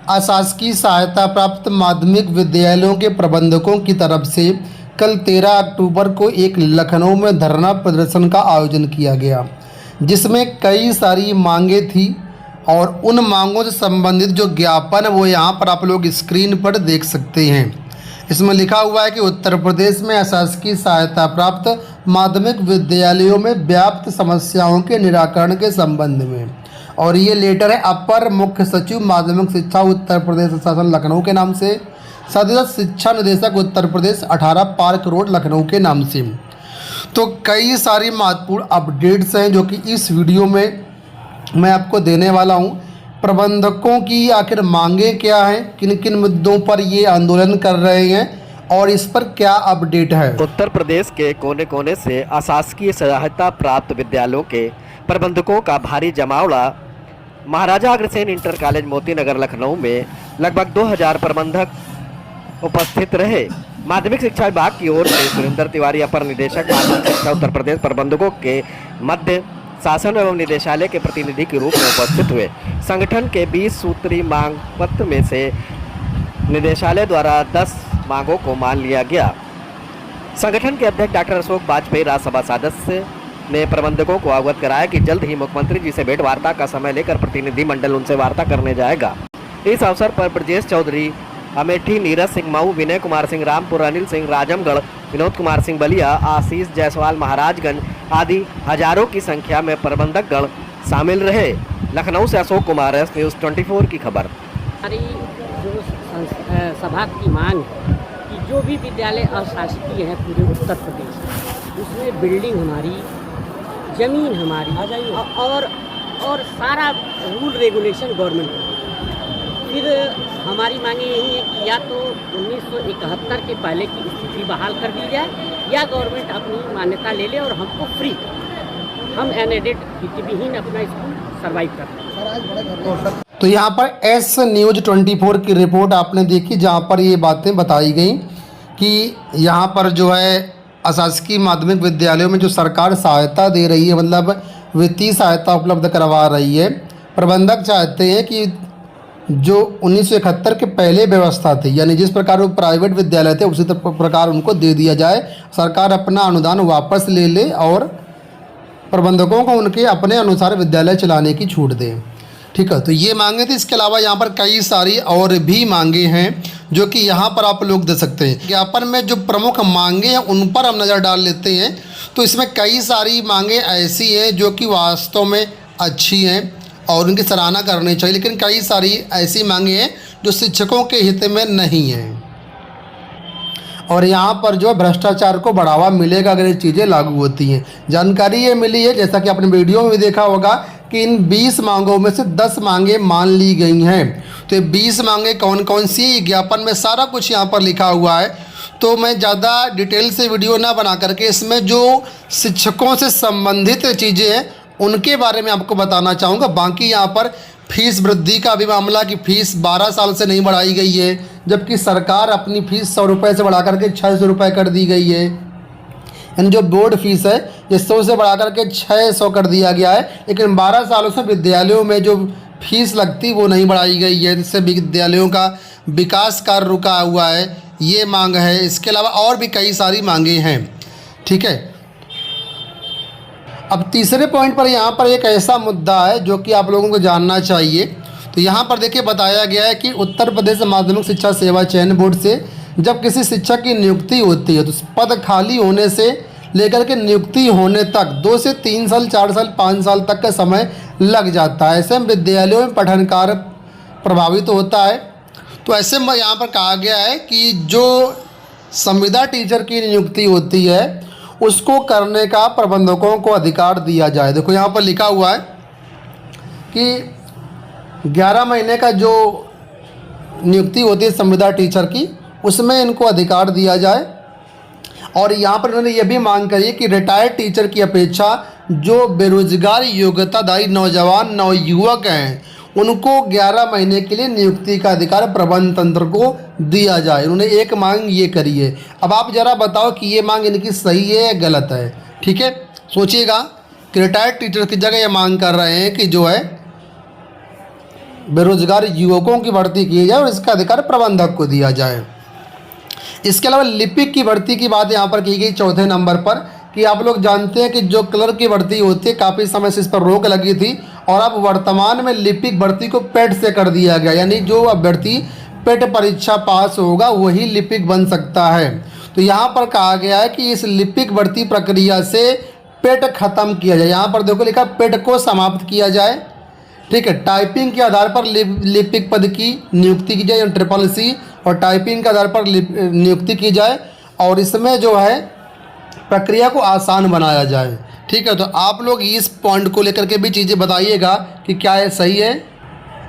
अशासकीय सहायता प्राप्त माध्यमिक विद्यालयों के प्रबंधकों की तरफ से कल 13 अक्टूबर को एक लखनऊ में धरना प्रदर्शन का आयोजन किया गया, जिसमें कई सारी मांगें थी और उन मांगों से संबंधित जो ज्ञापन है वो यहाँ पर आप लोग स्क्रीन पर देख सकते हैं। इसमें लिखा हुआ है कि उत्तर प्रदेश में अशासकीय सहायता प्राप्त माध्यमिक विद्यालयों में व्याप्त समस्याओं के निराकरण के संबंध में, और ये लेटर है अपर मुख्य सचिव माध्यमिक शिक्षा उत्तर प्रदेश शासन लखनऊ के नाम से, सदस्य शिक्षा निदेशक उत्तर प्रदेश 18 पार्क रोड लखनऊ के नाम से। तो कई सारी महत्वपूर्ण अपडेट्स हैं जो कि इस वीडियो में मैं आपको देने वाला हूं। प्रबंधकों की आखिर मांगें क्या हैं, किन किन मुद्दों पर ये आंदोलन कर रहे हैं और इस पर क्या अपडेट है। उत्तर प्रदेश के कोने कोने से अशासकीय सहायता प्राप्त विद्यालयों के प्रबंधकों का भारी जमावड़ा महाराजा अग्रसेन इंटर कॉलेज मोतीनगर लखनऊ में लगभग 2000 प्रबंधक उपस्थित रहे। माध्यमिक शिक्षा विभाग की ओर से सुरेंद्र तिवारी अपर निदेशक माध्यमिक शिक्षा उत्तर प्रदेश प्रबंधकों के मध्य शासन एवं निदेशालय के प्रतिनिधि के रूप में उपस्थित हुए। संगठन के 20 सूत्री मांग पत्र में से निदेशालय द्वारा 10 मांगों को मान लिया गया। संगठन के अध्यक्ष डॉक्टर अशोक वाजपेयी राज्यसभा सदस्य ने प्रबंधकों को अवगत कराया कि जल्द ही मुख्यमंत्री जी से भेंट वार्ता का समय लेकर प्रतिनिधिमंडल उनसे वार्ता करने जाएगा। इस अवसर पर ब्रजेश चौधरी अमेठी, नीरज सिंह मऊ, विनय कुमार सिंह रामपुर, अनिल सिंह राजमगढ़, विनोद कुमार सिंह बलिया, आशीष जायसवाल महाराजगंज आदि हजारों की संख्या में प्रबंधकगण शामिल रहे। लखनऊ से अशोक कुमार, एस न्यूज़ 24 की खबर। हमारी जो सभा की मांग है कि जो भी विद्यालय अशासकीय है पूरे उत्तर प्रदेश में, उसमें बिल्डिंग हमारी, ज़मीन हमारी और सारा रूल रेगुलेशन गवर्नमेंट। फिर हमारी मांगे यही है कि या तो 1971 के पहले की स्थिति बहाल कर दी जाए या गवर्नमेंट अपनी मान्यता ले ले और हमको फ्री, हम अनएडेड विहीन अपना स्कूल सर्वाइव कर। तो यहाँ पर एस न्यूज़ 24 की रिपोर्ट आपने देखी, जहाँ पर ये बातें बताई गई कि यहाँ पर जो है अशासकीय माध्यमिक विद्यालयों में जो सरकार सहायता दे रही है, मतलब वित्तीय सहायता उपलब्ध करवा रही है, प्रबंधक चाहते हैं कि जो 1971 के पहले व्यवस्था थी, यानी जिस प्रकार वो प्राइवेट विद्यालय थे उसी प्रकार उनको दे दिया जाए, सरकार अपना अनुदान वापस ले ले और प्रबंधकों को उनके अपने अनुसार विद्यालय चलाने की छूट दे। ठीक है, तो ये मांगे थी। इसके अलावा यहाँ पर कई सारी और भी मांगे हैं जो कि यहाँ पर आप लोग दे सकते हैं। ज्ञापन में जो प्रमुख मांगे हैं उन पर हम नज़र डाल लेते हैं। तो इसमें कई सारी मांगे ऐसी हैं जो कि वास्तव में अच्छी हैं और उनकी सराहना करनी चाहिए, लेकिन कई सारी ऐसी मांगे हैं जो शिक्षकों के हित में नहीं हैं और यहाँ पर जो भ्रष्टाचार को बढ़ावा मिलेगा अगर ये चीज़ें लागू होती हैं। जानकारी ये मिली है, जैसा कि आपने वीडियो में भी देखा होगा, कि इन 20 मांगों में से 10 मांगे मान ली गई हैं। तो ये 20 मांगे कौन कौन सी, ज्ञापन में सारा कुछ यहाँ पर लिखा हुआ है। तो मैं ज़्यादा डिटेल से वीडियो ना बना करके इसमें जो शिक्षकों से संबंधित चीज़ें हैं उनके बारे में आपको बताना चाहूँगा। बाकी यहाँ पर फीस वृद्धि का भी मामला कि फ़ीस 12 साल से नहीं बढ़ाई गई है, जबकि सरकार अपनी फ़ीस 100 रुपये से बढ़ा करके 600 रुपये कर दी गई है। यानी जो बोर्ड फीस है ये 100 से बढ़ा करके 600 कर दिया गया है, लेकिन 12 सालों से विद्यालयों में जो फीस लगती वो नहीं बढ़ाई गई है, जिससे विद्यालयों का विकास कार्य रुका हुआ है। ये मांग है। इसके अलावा और भी कई सारी मांगे हैं। ठीक है, अब तीसरे पॉइंट पर यहाँ पर एक ऐसा मुद्दा है जो कि आप लोगों को जानना चाहिए। तो यहाँ पर देखिए बताया गया है कि उत्तर प्रदेश माध्यमिक शिक्षा सेवा चयन बोर्ड से जब किसी शिक्षक की नियुक्ति होती है तो पद खाली होने से लेकर के नियुक्ति होने तक 2 से 3 साल, 4 साल, 5 साल तक का समय लग जाता है। ऐसे में विद्यालयों में पठन कार्य प्रभावित होता है। तो ऐसे में यहाँ पर कहा गया है कि जो संविदा टीचर की नियुक्ति होती है उसको करने का प्रबंधकों को अधिकार दिया जाए। देखो यहाँ पर लिखा हुआ है कि 11 महीने का जो नियुक्ति होती है संविदा टीचर की, उसमें इनको अधिकार दिया जाए। और यहाँ पर उन्होंने ये भी मांग करी कि रिटायर्ड टीचर की अपेक्षा जो बेरोजगार योग्यताधारी नौजवान नवयुवक हैं उनको 11 महीने के लिए नियुक्ति का अधिकार प्रबंध तंत्र को दिया जाए। उन्होंने एक मांग ये करी है। अब आप ज़रा बताओ कि ये मांग इनकी सही है या गलत है। ठीक है, सोचिएगा कि रिटायर्ड टीचर की जगह ये मांग कर रहे हैं कि जो है बेरोजगार युवकों की भर्ती की जाए और इसका अधिकार प्रबंधक को दिया जाए। इसके अलावा लिपिक की भर्ती की बात यहाँ पर की गई चौथे नंबर पर, कि आप लोग जानते हैं कि जो क्लर्क की भर्ती होती है काफ़ी समय से इस पर रोक लगी थी और अब वर्तमान में लिपिक भर्ती को पेट से कर दिया गया, यानी जो अभ्यर्थी पेट परीक्षा पास होगा वही लिपिक बन सकता है। तो यहाँ पर कहा गया है कि इस लिपिक भर्ती प्रक्रिया से पेट खत्म किया जाए। यहाँ पर देखो लिखा पेट को समाप्त किया जाए, ठीक है। टाइपिंग के आधार पर लिपिक पद की नियुक्ति की जाए, CCC, और टाइपिंग के आधार पर नियुक्ति की जाए और इसमें जो है प्रक्रिया को आसान बनाया जाए, ठीक है। तो आप लोग इस पॉइंट को लेकर के भी चीज़ें बताइएगा कि क्या ये सही है।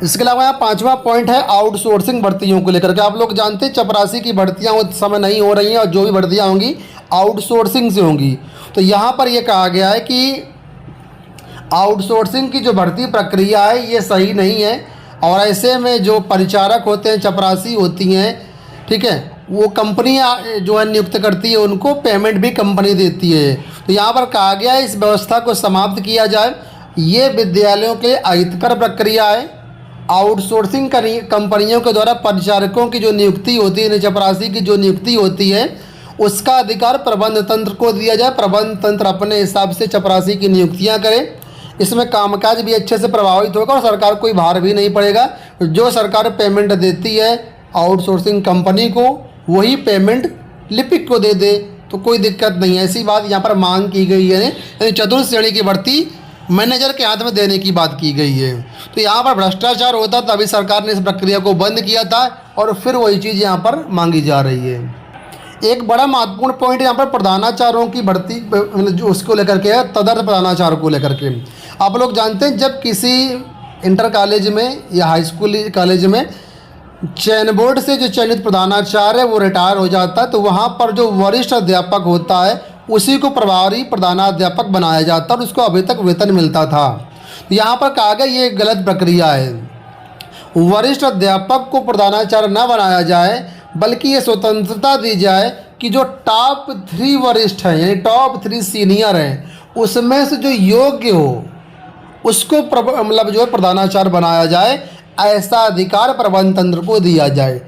इसके अलावा यहाँ 5वां पॉइंट है आउटसोर्सिंग भर्तियों को लेकर के। आप लोग जानते हैं चपरासी की भर्तियाँ उस समय नहीं हो रही हैं और जो भी भर्तियाँ होंगी आउटसोर्सिंग से होंगी। तो यहाँ पर यह कहा गया है कि आउटसोर्सिंग की जो भर्ती प्रक्रिया है ये सही नहीं है और ऐसे में जो परिचारक होते हैं, चपरासी होती हैं, ठीक है, वो कंपनियां जो है नियुक्त करती है, उनको पेमेंट भी कंपनी देती है। तो यहाँ पर कहा गया है इस व्यवस्था को समाप्त किया जाए। ये विद्यालयों के लिए अहितकर प्रक्रिया है। आउटसोर्सिंग कंपनियों के द्वारा परिचारकों की जो नियुक्ति होती है, चपरासी की जो नियुक्ति होती है, उसका अधिकार प्रबंध तंत्र को दिया जाए। प्रबंध तंत्र अपने हिसाब से चपरासी की नियुक्तियाँ करे। इसमें कामकाज भी अच्छे से प्रभावित होगा और सरकार कोई भार भी नहीं पड़ेगा। जो सरकार पेमेंट देती है आउटसोर्सिंग कंपनी को, वही पेमेंट लिपिक को दे दे तो कोई दिक्कत नहीं है। ऐसी बात यहाँ पर मांग की गई है। यानी चतुर्थ श्रेणी की भर्ती मैनेजर के हाथ में देने की बात की गई है। तो यहाँ पर भ्रष्टाचार होता तभी सरकार ने इस प्रक्रिया को बंद किया था और फिर वही चीज़ यहाँ पर मांगी जा रही है। एक बड़ा महत्वपूर्ण पॉइंट यहाँ पर प्रधानाचार्यों की भर्ती जो उसको लेकर के है, तदर्थ प्रधानाचार्य को लेकर के। आप लोग जानते हैं जब किसी इंटर कॉलेज में या हाई स्कूल कॉलेज में चयन बोर्ड से जो चयनित प्रधानाचार्य है वो रिटायर हो जाता है, तो वहाँ पर जो वरिष्ठ अध्यापक होता है उसी को प्रभारी प्रधानाध्यापक बनाया जाता है और उसको अभी तक वेतन मिलता था। तो यहाँ पर कहा गया ये गलत प्रक्रिया है। वरिष्ठ अध्यापक को प्रधानाचार्य न बनाया जाए बल्कि ये स्वतंत्रता दी जाए कि जो टॉप 3 वरिष्ठ हैं यानी टॉप 3 सीनियर हैं उसमें से जो योग्य हो उसको मतलब जो है प्रधानाचार्य बनाया जाए। ऐसा अधिकार प्रबंध तंत्र को दिया जाए।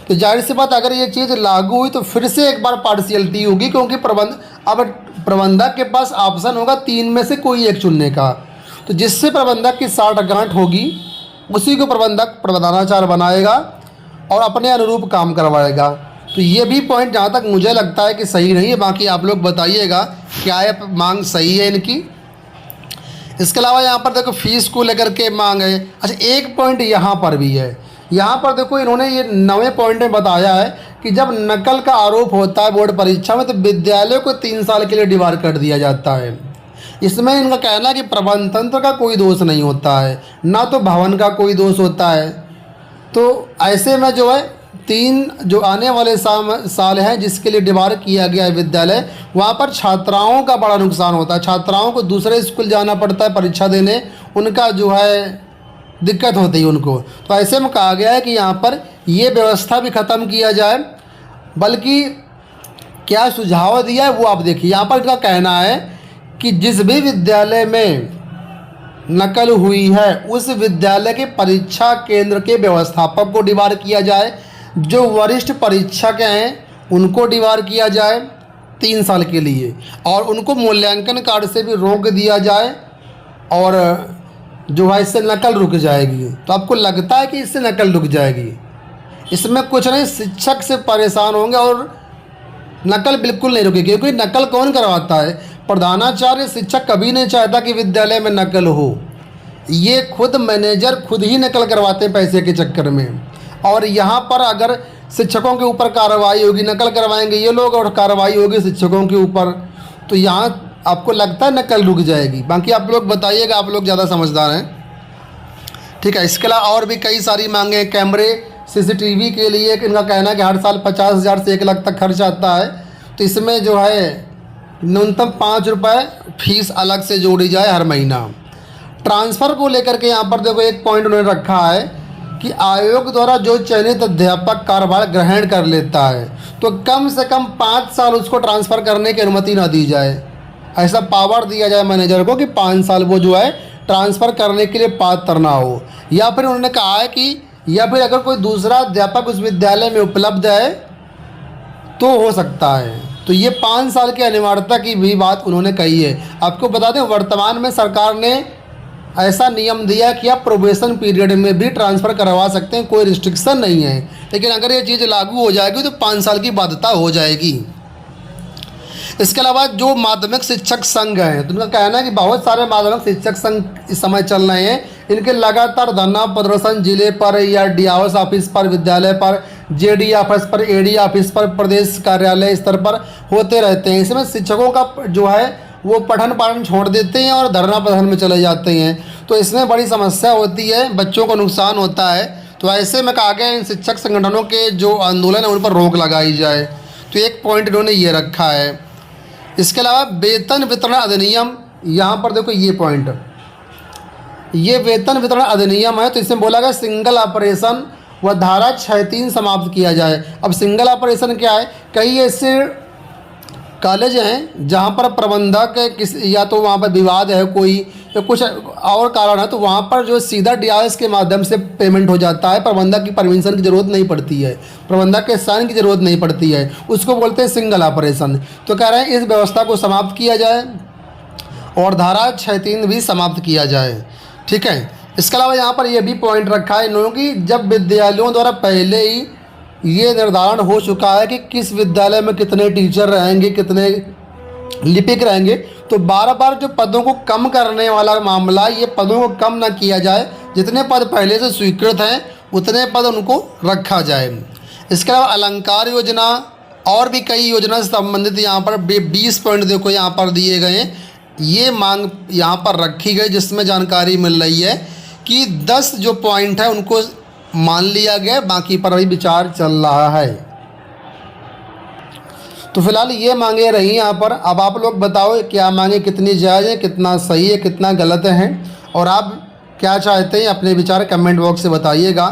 तो जाहिर सी बात अगर ये चीज़ लागू हुई तो फिर से एक बार पार्शियलिटी होगी, क्योंकि अब प्रबंधक के पास ऑप्शन होगा 3 में से कोई एक चुनने का। तो जिससे प्रबंधक की साठगांठ होगी उसी को प्रबंधक प्रधानाचार्य बनाएगा और अपने अनुरूप काम करवाएगा। तो ये भी पॉइंट जहाँ तक मुझे लगता है कि सही नहीं है। बाकी आप लोग बताइएगा क्या ये मांग सही है इनकी। इसके अलावा यहाँ पर देखो फीस को लेकर के मांग है। अच्छा एक पॉइंट यहाँ पर भी है। यहाँ पर देखो इन्होंने ये 9वें पॉइंट में बताया है कि जब नकल का आरोप होता है बोर्ड परीक्षा में तो विद्यालय को 3 साल के लिए डिबार कर दिया जाता है। इसमें इनका कहना है कि प्रबंध तंत्र का कोई दोष नहीं होता है, ना तो भवन का कोई दोष होता है। तो ऐसे में जो है 3 जो आने वाले साल हैं जिसके लिए डिबार किया गया है विद्यालय, वहाँ पर छात्राओं का बड़ा नुकसान होता है। छात्राओं को दूसरे स्कूल जाना पड़ता है परीक्षा देने, उनका जो है दिक्कत होती है उनको। तो ऐसे में कहा गया है कि यहाँ पर ये व्यवस्था भी ख़त्म किया जाए। बल्कि क्या सुझाव दिया है वो आप देखिए। यहाँ पर इनका कहना है कि जिस भी विद्यालय में नकल हुई है उस विद्यालय के परीक्षा केंद्र के व्यवस्थापक को डिबार किया जाए। जो वरिष्ठ परीक्षक हैं उनको डिबार किया जाए 3 साल के लिए और उनको मूल्यांकन कार्ड से भी रोक दिया जाए और जो है इससे नकल रुक जाएगी। तो आपको लगता है कि इससे नकल रुक जाएगी? इसमें कुछ नहीं, शिक्षक से परेशान होंगे और नकल बिल्कुल नहीं रुकेगी। क्योंकि नकल कौन करवाता है? प्रधानाचार्य। शिक्षक कभी नहीं चाहता कि विद्यालय में नकल हो। ये खुद मैनेजर खुद ही नकल करवाते हैं पैसे के चक्कर में। और यहाँ पर अगर शिक्षकों के ऊपर कार्रवाई होगी, नकल करवाएंगे ये लोग और कार्रवाई होगी शिक्षकों के ऊपर, तो यहाँ आपको लगता है नकल रुक जाएगी? बाकी आप लोग बताइएगा, आप लोग ज़्यादा समझदार हैं, ठीक है। इसके अलावा और भी कई सारी मांगे। कैमरे CCTV के लिए इनका कहना है कि हर साल 50,000 से 1 लाख तक खर्च आता है। तो इसमें जो है न्यूनतम 5 रुपये फीस अलग से जोड़ी जाए हर महीना। ट्रांसफ़र को लेकर के यहाँ पर देखो एक पॉइंट उन्होंने रखा है कि आयोग द्वारा जो चयनित अध्यापक कार्यभार ग्रहण कर लेता है तो कम से कम 5 साल उसको ट्रांसफ़र करने की अनुमति ना दी जाए। ऐसा पावर दिया जाए मैनेजर को कि 5 साल वो जो है ट्रांसफ़र करने के लिए पात्र ना हो, या फिर उन्होंने कहा है कि या फिर अगर कोई दूसरा अध्यापक उस विद्यालय में उपलब्ध है तो हो सकता है। तो ये 5 साल की अनिवार्यता की भी बात उन्होंने कही है। आपको बता दें वर्तमान में सरकार ने ऐसा नियम दिया कि आप प्रोबेशन पीरियड में भी ट्रांसफ़र करवा सकते हैं, कोई रिस्ट्रिक्शन नहीं है। लेकिन अगर ये चीज़ लागू हो जाएगी तो 5 साल की बाध्यता हो जाएगी। इसके अलावा जो माध्यमिक शिक्षक संघ हैं तो उनका कहना है कि बहुत सारे माध्यमिक शिक्षक संघ इस समय चल रहे हैं, इनके लगातार धरना प्रदर्शन जिले पर या डीआईओ ऑफिस पर, विद्यालय पर, जेडी ऑफिस पर, एडी ऑफिस पर, प्रदेश कार्यालय स्तर पर होते रहते हैं। इसमें शिक्षकों का जो है वो पठन पाठन छोड़ देते हैं और धरना प्रदर्शन में चले जाते हैं, तो इसमें बड़ी समस्या होती है, बच्चों को नुकसान होता है। तो ऐसे में कहा गया इन शिक्षक संगठनों के जो आंदोलन है उन पर रोक लगाई जाए। तो एक पॉइंट इन्होंने ये रखा है। इसके अलावा वेतन वितरण अधिनियम, यहाँ पर देखो ये पॉइंट, ये वेतन वितरण अधिनियम है, तो इसमें बोला गया सिंगल ऑपरेशन व धारा 6(3) समाप्त किया जाए। अब सिंगल ऑपरेशन क्या है, कई ऐसे कॉलेज हैं जहाँ पर प्रबंधक किस या तो वहाँ पर विवाद है कोई या कुछ और कारण है, तो वहाँ पर जो सीधा डीआईएस के माध्यम से पेमेंट हो जाता है, प्रबंधक की परमिशन की ज़रूरत नहीं पड़ती है, प्रबंधक के साइन की ज़रूरत नहीं पड़ती है, उसको बोलते हैं सिंगल ऑपरेशन। तो कह रहे हैं इस व्यवस्था को समाप्त किया जाए और धारा 6(3) भी समाप्त किया जाए। ठीक है। इसके अलावा यहाँ पर यह भी पॉइंट रखा है इन्होंने कि जब विद्यालयों द्वारा पहले ही ये निर्धारण हो चुका है कि किस विद्यालय में कितने टीचर रहेंगे, कितने लिपिक रहेंगे, तो बार बार जो पदों को कम करने वाला मामला, ये पदों को कम ना किया जाए, जितने पद पहले से स्वीकृत हैं उतने पद उनको रखा जाए। इसके अलावा अलंकार योजना और भी कई योजना से संबंधित यहाँ पर 20 पॉइंट देखो यहाँ पर दिए गए हैं, ये मांग यहाँ पर रखी गई, जिसमें जानकारी मिल रही है कि 10 जो पॉइंट है उनको मान लिया गया, बाकी पर अभी विचार चल रहा है। तो फिलहाल ये मांगे रही यहाँ पर। अब आप लोग बताओ क्या मांगे कितनी जायज़ है, कितना सही है, कितना गलत है, और आप क्या चाहते हैं अपने विचार कमेंट बॉक्स से बताइएगा।